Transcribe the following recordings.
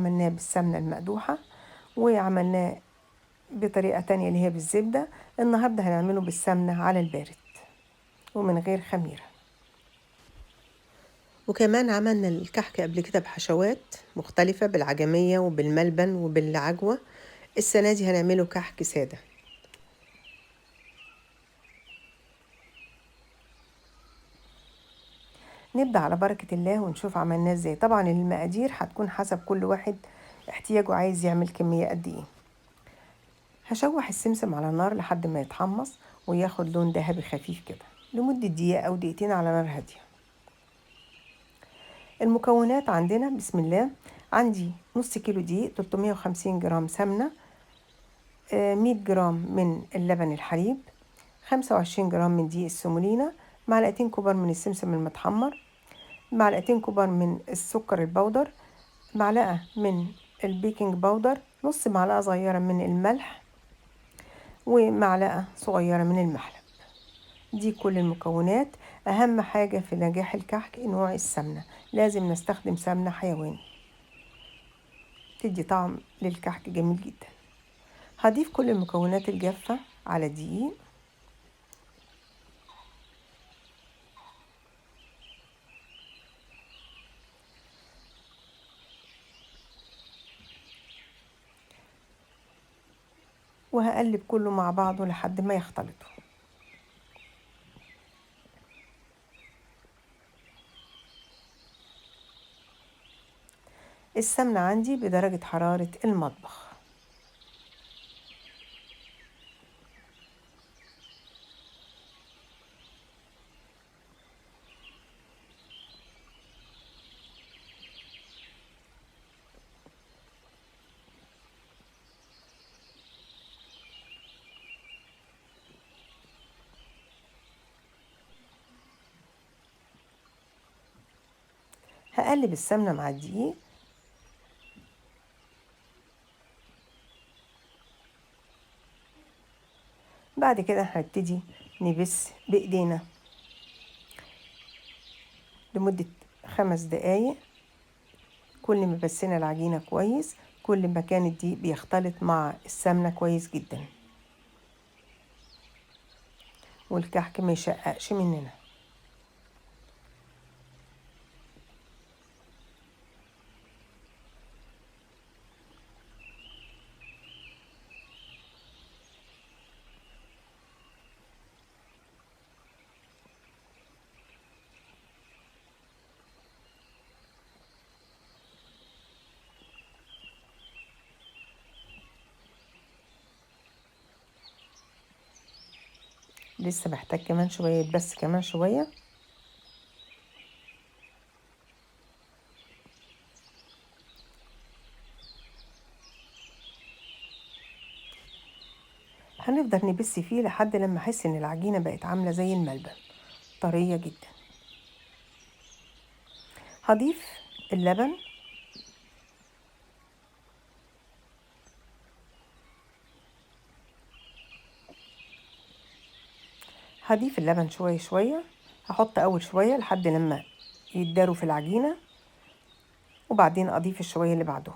عملناه بالسمنة المقدوحة، وعملناه بطريقة تانية اللي هي بالزبدة. النهاردة هنعمله بالسمنة على البارد ومن غير خميرة. وكمان عملنا الكحك قبل كده بحشوات مختلفة، بالعجمية وبالملبن وبالعجوة. السنة دي هنعمله كحك سادة. نبدأ على بركة الله ونشوف عملناه ازاي. طبعا المقادير هتكون حسب كل واحد احتياجه، عايز يعمل كمية قد ايه. هشوح السمسم على النار لحد ما يتحمص وياخد لون ذهبي خفيف كده لمدة دقيقة أو دقيقتين على نار هادية. المكونات عندنا بسم الله. عندي نص كيلو دقيق، 350 جرام سمنة، 100 جرام من اللبن الحليب، 25 جرام من دقيق السمولينا، معلقتين كبار من السمسم المتحمر، معلقتين كبار من السكر البودر، معلقة من البيكنج باودر، نص معلقة صغيرة من الملح، ومعلقة صغيرة من المحلب. دي كل المكونات. أهم حاجة في نجاح الكحك نوع السمنة، لازم نستخدم سمنة حيواني، تدي طعم للكحك جميل جدا. هضيف كل المكونات الجافة على الدقيق، وهقلب كله مع بعضه لحد ما يختلطوا. السمنة عندي بدرجة حرارة المطبخ. هقلب السمنة مع الدقيق، بعد كده هنبتدي نبس بإيدينا لمدة 5 دقايق. كل ما بسينا العجينة كويس كل ما كان الدقيق بيختلط مع السمنة كويس جدا، والكحك ما يشققش مننا. لسه محتاج كمان شوية، بس كمان شوية. هنفضل نبس فيه لحد لما احس ان العجينة بقت عاملة زي الملبن، طرية جدا. هضيف اللبن، هضيف اللبن شوية شوية. هحط اول شوية لحد لما يتداروا في العجينة، وبعدين اضيف الشوية اللي بعدهم.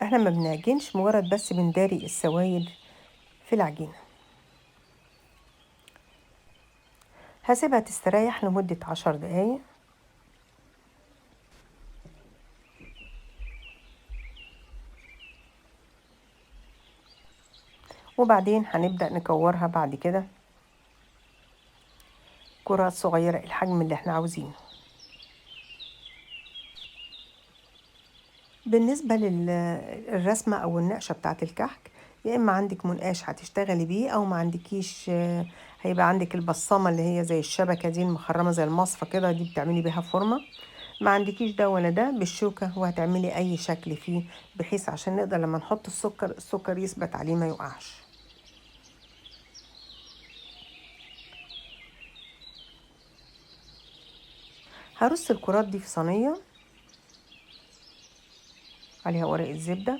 احنا ما بنعجنش، مجرد بس بنداري السوائل في العجينة. هسيبها تستريح لمدة 10 دقايق، وبعدين هنبدأ نكورها بعد كده كرات صغيرة الحجم اللي احنا عاوزينه. بالنسبة للرسمة أو النقشة بتاعة الكحك، يا إما عندك منقاش هتشتغلي بيه، أو ما عندكيش هيبقى عندك البصامة اللي هي زي الشبكة دي المخرمة زي المصفى كده، دي بتعملي بيها فورمة. ما عندكيش ده ولا ده، بالشوكة وهتعملي أي شكل فيه، بحيث عشان نقدر لما نحط السكر يثبت عليه ما يقعش. هرص الكرات دي في صينية عليها ورقة زبدة،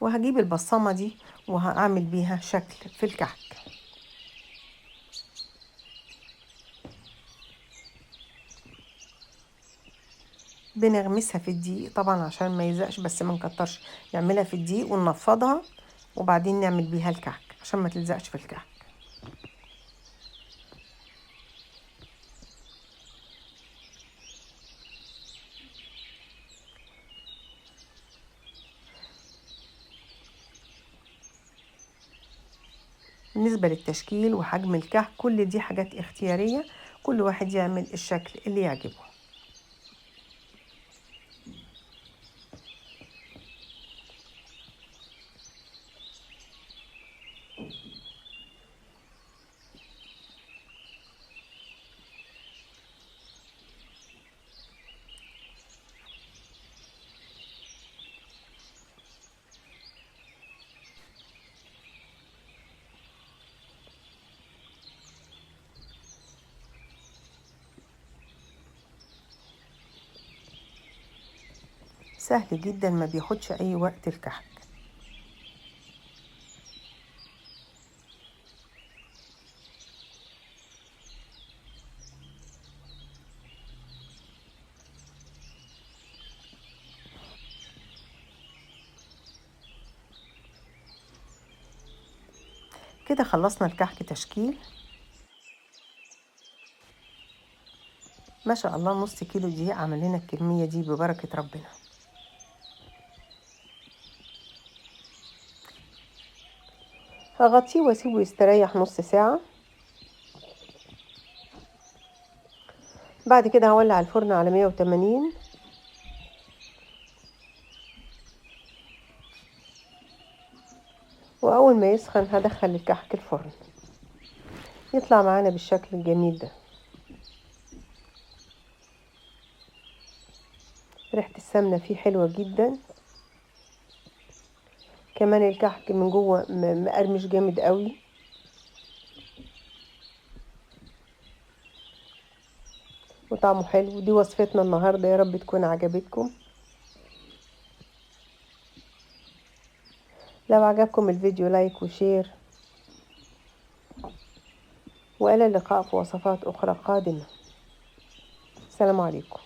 وهجيب البصمة دي وهعمل بيها شكل في الكحك. بنغمسها في الدقيق طبعا عشان ما يلزقش، بس ما نكترش، نعملها في الدقيق وننفضها وبعدين نعمل بيها الكحك عشان ما تلزقش في الكحك. بالنسبة للتشكيل وحجم الكحك كل دي حاجات اختيارية، كل واحد يعمل الشكل اللي يعجبه. سهل جدا، ما بياخدش اي وقت الكحك. كده خلصنا الكحك تشكيل. ما شاء الله، نص كيلو دقيق عمل لنا الكمية دي ببركة ربنا. هغطيه واسيبه يستريح نص ساعة. بعد كده هولع الفرن على 180، واول ما يسخن هدخل الكحك الفرن يطلع معانا بالشكل الجميل ده. ريحة السمنة فيه حلوة جدا، كمان الكحك من جوه مقرمش جامد قوي. وطعمه حلو. دي وصفتنا النهاردة، يا رب تكون عجبتكم. لو عجبكم الفيديو لايك وشير، وإلى اللقاء في وصفات أخرى قادمة. السلام عليكم.